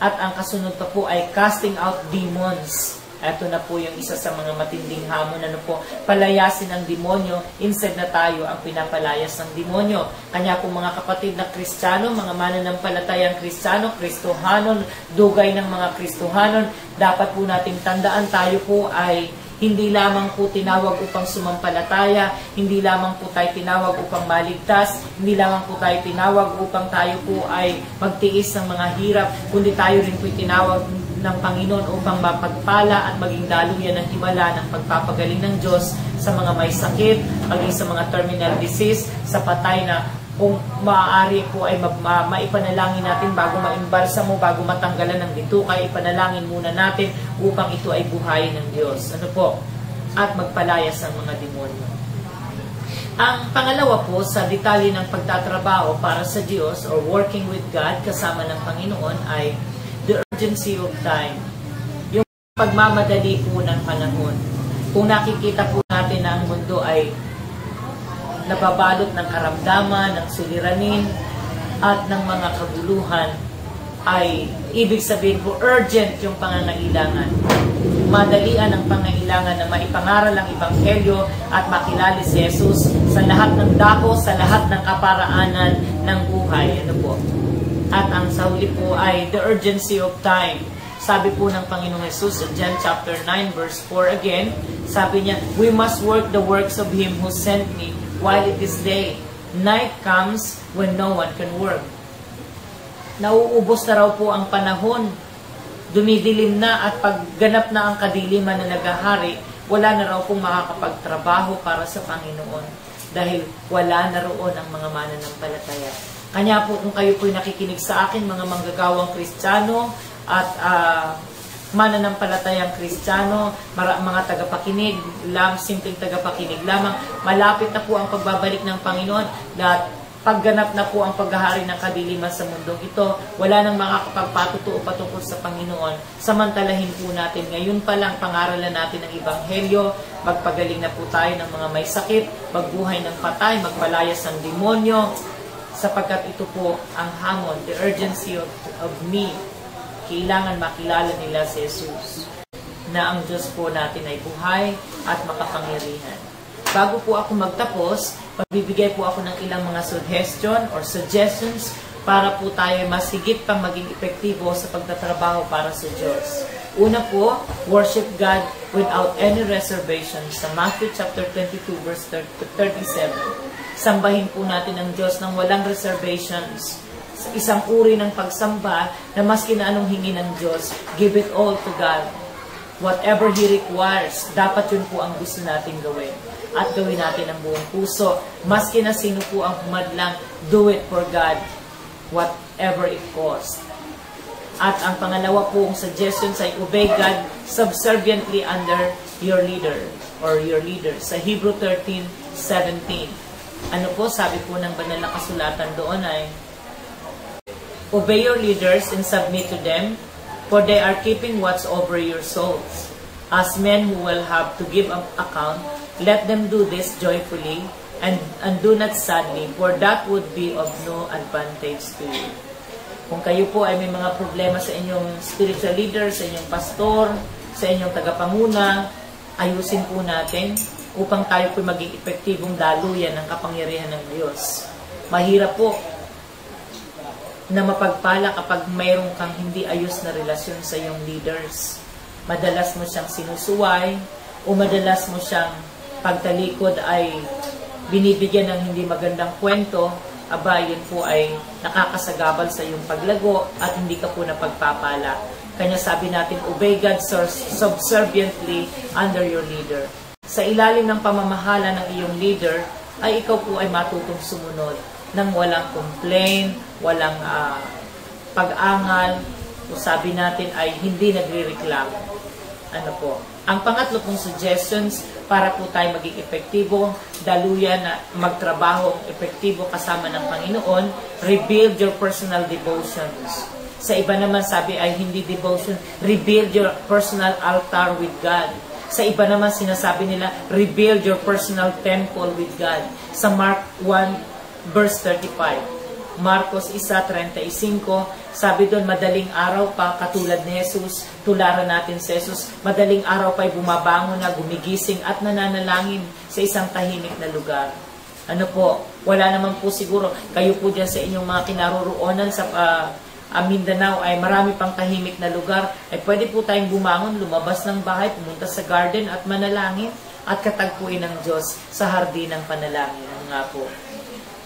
At ang kasunod pa po ay casting out demons. Ito na po yung isa sa mga matinding hamon. Ano po? Palayasin ang demonyo instead na tayo ang pinapalayas ng demonyo. Kanya po mga kapatid na Kristiyano, mga mananampalatayang Kristiyano, Kristohanon, dugay ng mga Kristohanon, dapat po nating tandaan tayo po ay hindi lamang po tinawag upang sumampalataya, hindi lamang po tayo tinawag upang maligtas, hindi lamang po tayo tinawag upang tayo po ay magtiis ng mga hirap, kundi tayo rin po tinawag ng Panginoon upang mapagpala at maging daluyan ng himala ng pagpapagaling ng Diyos sa mga may sakit, maging sa mga terminal disease, sa patay na kung maaari po ay maipanalangin natin bago maimbalsa mo, bago matanggalan ng bitukay, ipanalangin muna natin upang ito ay buhayin ng Diyos. Ano po? At magpalayas ang mga demonyo. Ang pangalawa po sa detalye ng pagtatrabaho para sa Diyos or working with God kasama ng Panginoon ay the urgency of time. Yung pagmamadali po ng panahon. Kung nakikita po natin na ang mundo ay nababalot ng karamdaman, ng suliranin, at ng mga kaguluhan, ay ibig sabihin po urgent yung pangangailangan. Madalian ang pangangailangan na maipangaral ang Ebanghelyo at makilala si Jesus sa lahat ng dako, sa lahat ng kaparaanan ng buhay. Ano po? At ang sa huli po ay the urgency of time. Sabi po ng Panginoong Jesus in John chapter 9 verse 4 again, sabi niya, we must work the works of Him who sent me while it is day. Night comes when no one can work. Nauubos na raw po ang panahon. Dumidilim na at pagganap na ang kadiliman na naghahari, wala na raw pong makakapagtrabaho para sa Panginoon dahil wala na roon ang mga mananampalataya. Kanya po kung kayo po'y nakikinig sa akin, mga manggagawang Kristiyano at mananampalatayang Kristiyano, mga tagapakinig, simpleng tagapakinig lamang, malapit na po ang pagbabalik ng Panginoon at pagganap na po ang paghahari ng kadiliman sa mundong ito, wala nang makakapagpatutuo patungkol sa Panginoon. Samantalahin po natin, ngayon pa lang pangaralan natin ang Ebanghelyo, magpagaling na po tayo ng mga may sakit, magbuhay ng patay, magpalayas ng demonyo, sapagkat ito po ang hamon, the urgency of me. Kailangan makilala nila si Jesus na ang Diyos po natin ay buhay at makapangyarihan. Bago po ako magtapos, magbibigay po ako ng ilang mga suggestions para po tayo mas higit pang maging epektibo sa pagtatrabaho para sa Diyos. Una po, worship God without any reservations sa Matthew chapter 22 verse 37. Sambahin po natin ang Diyos ng walang reservations. Isang uri ng pagsamba na maski na anong hingi ng Diyos, give it all to God. Whatever He requires, dapat yun po ang gusto natin gawin. At gawin natin ang buong puso. Maski na sino po ang humadlang, do it for God, whatever it costs. At ang pangalawa pong suggestions ay obey God subserviently under your leader or your leader. Sa Hebrew 13:17. Ano po, sabi po ng banal na kasulatan doon ay, obey your leaders and submit to them, for they are keeping watch over your souls. As men who will have to give an account, let them do this joyfully and do not sadly, for that would be of no advantage to you. Kung kayo po ay may mga problema sa inyong spiritual leader, sa inyong pastor, sa inyong tagapanguna, ayusin po natin upang tayo po maging epektibong daluyan ng kapangyarihan ng Diyos. Mahirap po na mapagpala kapag mayroon kang hindi ayos na relasyon sa iyong leaders. Madalas mo siyang sinusuway o madalas mo siyang pagtalikod ay binibigyan ng hindi magandang kwento, aba, yun po ay nakakasagabal sa iyong paglago at hindi ka po napagpapala. Kanya sabi natin, obey God subserviently under your leader. Sa ilalim ng pamamahala ng iyong leader, ay ikaw po ay matutong sumunod nang walang complain, walang pag-angal, o sabi natin ay hindi nagre-reklamo. Ano po? Ang pangatlo pong suggestions para po tayo maging epektibo, daluyan na magtrabaho epektibo kasama ng Panginoon, rebuild your personal devotions. Sa iba naman sabi ay hindi devotion, rebuild your personal altar with God. Sa iba naman sinasabi nila, rebuild your personal temple with God. Sa Mark 1 verse 35. Marcos 1:35, Sabi doon, madaling araw pa, katulad ni Jesus, tularan natin si Jesus, madaling araw pa ay bumabangon na, gumigising at nananalangin sa isang tahimik na lugar. Ano po, wala naman po siguro, kayo po dyan sa inyong mga kinaroroonan sa Mindanao ay marami pang tahimik na lugar, ay pwede po tayong bumangon, lumabas ng bahay, pumunta sa garden at manalangin at katagpuin ng Diyos sa hardin ng panalangin. Ano nga po.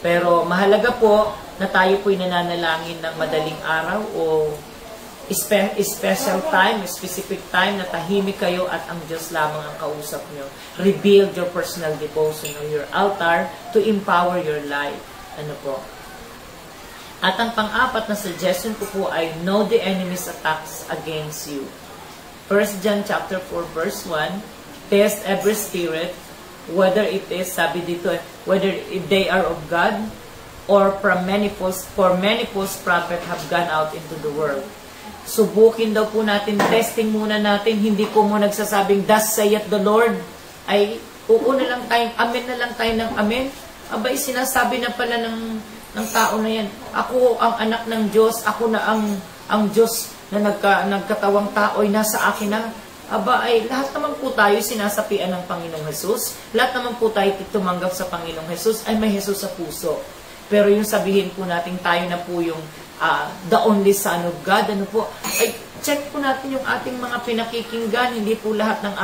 Pero mahalaga po na tayo po'y nananalangin ng madaling araw o special time, specific time na tahimik kayo at ang Diyos lamang ang kausap nyo. Rebuild your personal devotion or your altar to empower your life. Ano po? At ang pang-apat na suggestion ko po ay know the enemy's attacks against you. 1 John chapter 4 verse 1, test every spirit, whether it is, sabi dito, whether they are of God or from many false prophets have gone out into the world. Subukin daw po natin, testing muna natin, hindi ko mo nagsasabing, thus saith the Lord, ay oo na lang tayo, amen na lang tayo ng amen. Abay, sinasabi na pala ng tao na yan, ako ang anak ng Diyos, ako na ang Diyos na nagkatawang tao ay nasa akin na. Aba ay lahat naman po tayo sinasapian ng Panginoong Jesus, lahat naman po tayo tumanggap sa Panginoong Jesus, ay may Jesus sa puso. Pero yung sabihin po natin tayo na po yung the only Son of God, ano po, ay check po natin yung ating mga pinakikinggan, hindi po lahat ng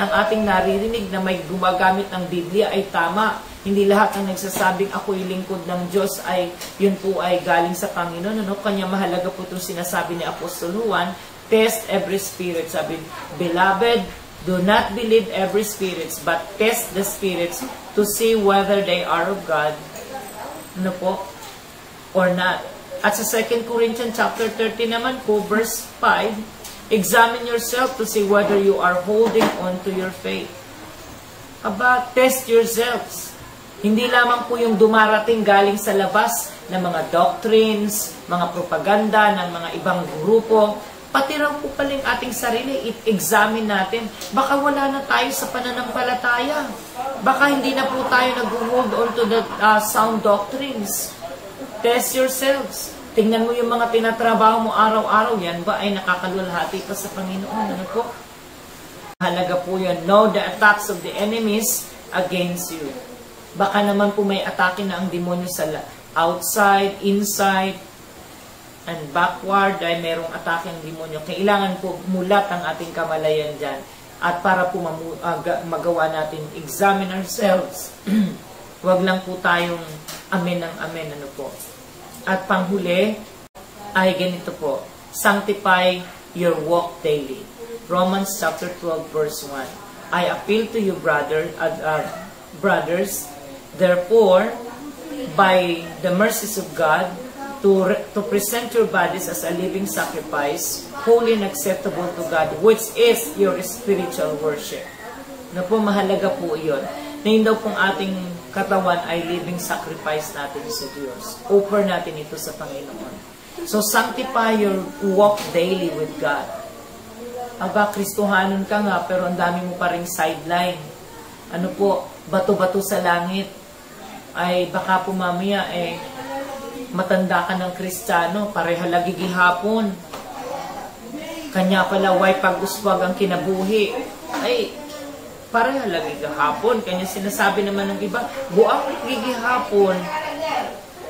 ating naririnig na may gumagamit ng Biblia ay tama. Hindi lahat ng nagsasabing ako'y lingkod ng Diyos ay yun po ay galing sa Panginoon. Ano? Kanya mahalaga po itong sinasabi ni Apostol Juan, test every spirit. Sabi, beloved, do not believe every spirits, but test the spirits to see whether they are of God. Ano po? Or not. At sa 2 Corinthians chapter 30 naman po, verse 5, examine yourself to see whether you are holding on to your faith. Aba, test yourselves. Hindi lamang po yung dumarating galing sa labas ng mga doctrines, mga propaganda ng mga ibang grupo, pati raw po pala yung ating sarili, i-examine natin. Baka wala na tayo sa pananampalataya. Baka hindi na po tayo nag-hold on to the sound doctrines. Test yourselves. Tingnan mo yung mga tinatrabaho mo araw-araw. Yan ba ay nakakalulhati pa sa Panginoon? Ano po? Mahalaga po yan. Know the attacks of the enemies against you. Baka naman po may atake na ang demonyo sa outside, inside, and backward ay merong atake ang demonyo. Kailangan po mulat ang ating kamalayan dyan. At para po magawa natin, examine ourselves. Huwag lang po tayong amen ng amen. Ano po? At panghuli ay ganito po. Sanctify your walk daily. Romans chapter 12 verse 1. I appeal to you, brothers, therefore, by the mercies of God, to present your bodies as a living sacrifice, holy and acceptable to God, which is your spiritual worship. Na po, mahalaga po iyon. Na yun daw pong ating katawan ay living sacrifice natin sa Diyos. Offer natin ito sa Panginoon. So, sanctify your walk daily with God. Aba, Kristohanon ka nga, pero ang dami mo pa ring sideline. Ano po, bato-bato sa langit. Ay baka po mamaya matanda ka ng Kristiyano, pareha lagi gihapon. Kanya pala way pag-uswag ang kinabuhi. Ay, pareha lagi gihapon. Kanya sinasabi naman ng iba, buang gigihapon.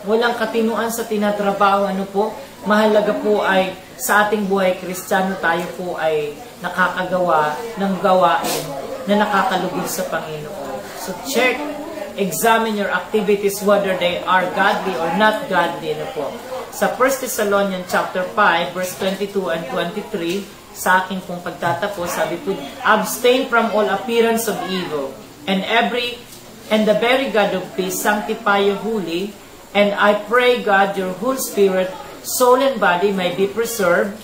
Walang katinuan sa tinatrabaho. Ano po? Mahalaga po ay sa ating buhay Kristiyano tayo po ay nakakagawa ng gawain na nakakalugod sa Panginoon. So check, examine your activities whether they are godly or not godly. Ano po? Sa 1 Thessalonians chapter 5 verse 22 and 23, sa akin pong pagtatapos, sabi po, abstain from all appearance of evil, and the very God of peace sanctify you wholly, and I pray God your whole spirit, soul and body may be preserved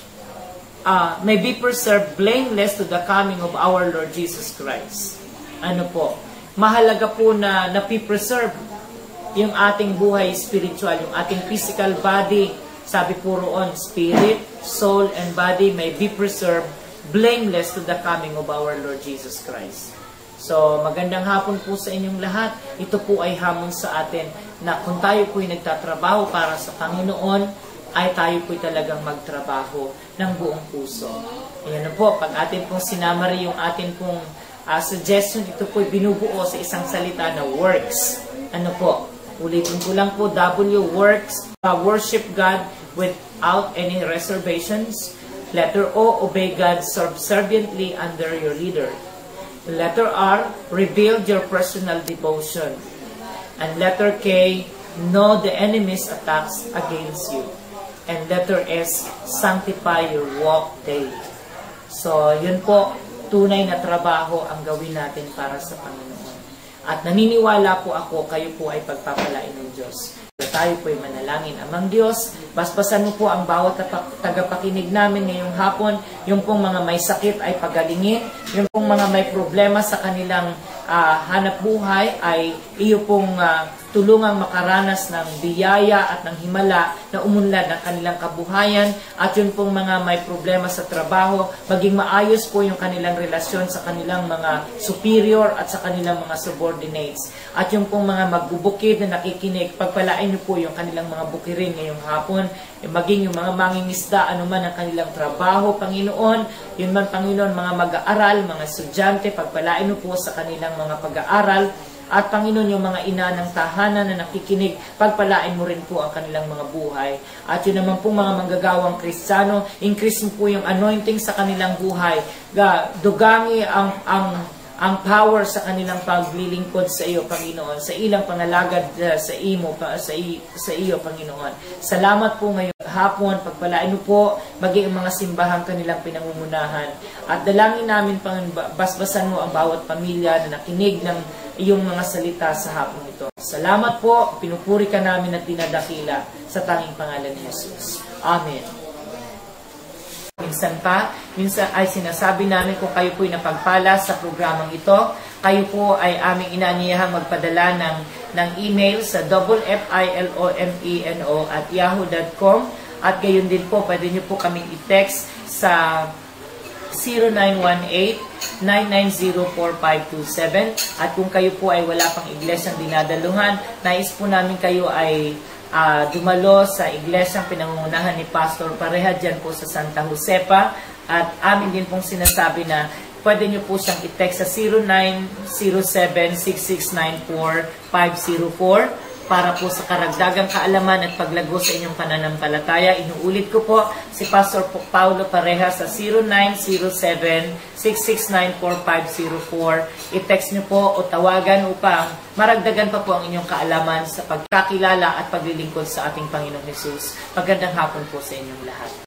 blameless to the coming of our Lord Jesus Christ. Ano po? Mahalaga po na napipreserve yung ating buhay spiritual, yung ating physical body. Sabi po roon, spirit, soul, and body may be preserved blameless to the coming of our Lord Jesus Christ. So, magandang hapon po sa inyong lahat. Ito po ay hamon sa atin na kung tayo po'y nagtatrabaho para sa Panginoon, ay tayo po'y talagang magtrabaho ng buong puso. Ayan na po, pag atin pong sinamari yung atin pong suggestion, ito po'y binubuo sa isang salita na works. Ano po? Ulitin ko lang po, works, worship God without any reservations. Letter O, obey God subserviently under your leader. Letter R, rebuild your personal devotion. And letter K, know the enemy's attacks against you. And letter S, sanctify your walk daily. So, yun po, tunay na trabaho ang gawin natin para sa Panginoon. At naniniwala po ako, kayo po ay pagpapalain ng Diyos. Tayo po ay manalangin. Amang Diyos, basbasan mo po ang bawat tagapakinig namin ngayong hapon. Yung pong mga may sakit ay pagalingin. Yung pong mga may problema sa kanilang hanap buhay ay iyo pong tulungang makaranas ng biyaya at ng himala na umunlad ng kanilang kabuhayan. At yun pong mga may problema sa trabaho, maging maayos po yung kanilang relasyon sa kanilang mga superior at sa kanilang mga subordinates. At yung pong mga magbubukid na nakikinig, pagpalain niyo po yung kanilang mga bukirin ngayong hapon, maging yung mga mangingisda, anuman ang kanilang trabaho, Panginoon, yun man, Panginoon, mga mag-aaral, mga estudyante, pagpalain niyo po sa kanilang mga pag-aaral. At Panginoon, yung mga ina ng tahanan na nakikinig, pagpalain mo rin po ang kanilang mga buhay. At yun naman po mga manggagawang Kristiyano, increase mo po yung anointing sa kanilang buhay. Dugangi ang power sa kanilang paglilingkod sa iyo, Panginoon, sa ilang pangalagad sa iyo, Panginoon. Salamat po ngayong hapon, pagpalain mo po, maging mga simbahang kanilang pinangungunahan. At dalangin namin, basbasan mo ang bawat pamilya na nakinig ng iyong mga salita sa hapon ito. Salamat po, pinupuri ka namin at dinadakila sa tanging pangalan ni Jesus. Amen. Minsan ay sinasabi namin kung kayo po'y napagpala sa programang ito, kayo po ay aming inaanyayahang magpadala ng email sa filomeno@yahoo.com at gayon din po, pwede nyo po kaming i-text sa 0918-990-4527 at kung kayo po ay wala pang iglesyang dinadaluhan, nais po namin kayo ay dumalo sa iglesyang pinangungunahan ni Pastor Pareha dyan po sa Santa Josepa at amin din pong sinasabi na pwede nyo po siyang i-text sa 0907-6694-504 para po sa karagdagang kaalaman at paglago sa inyong pananampalataya. Inuulit ko po si Pastor Paulo Pareha sa 0907-6694-504. I-text nyo po o tawagan upang maragdagan pa po ang inyong kaalaman sa pagkakilala at paglilingkod sa ating Panginoong Hesus. Magandang hapon po sa inyong lahat.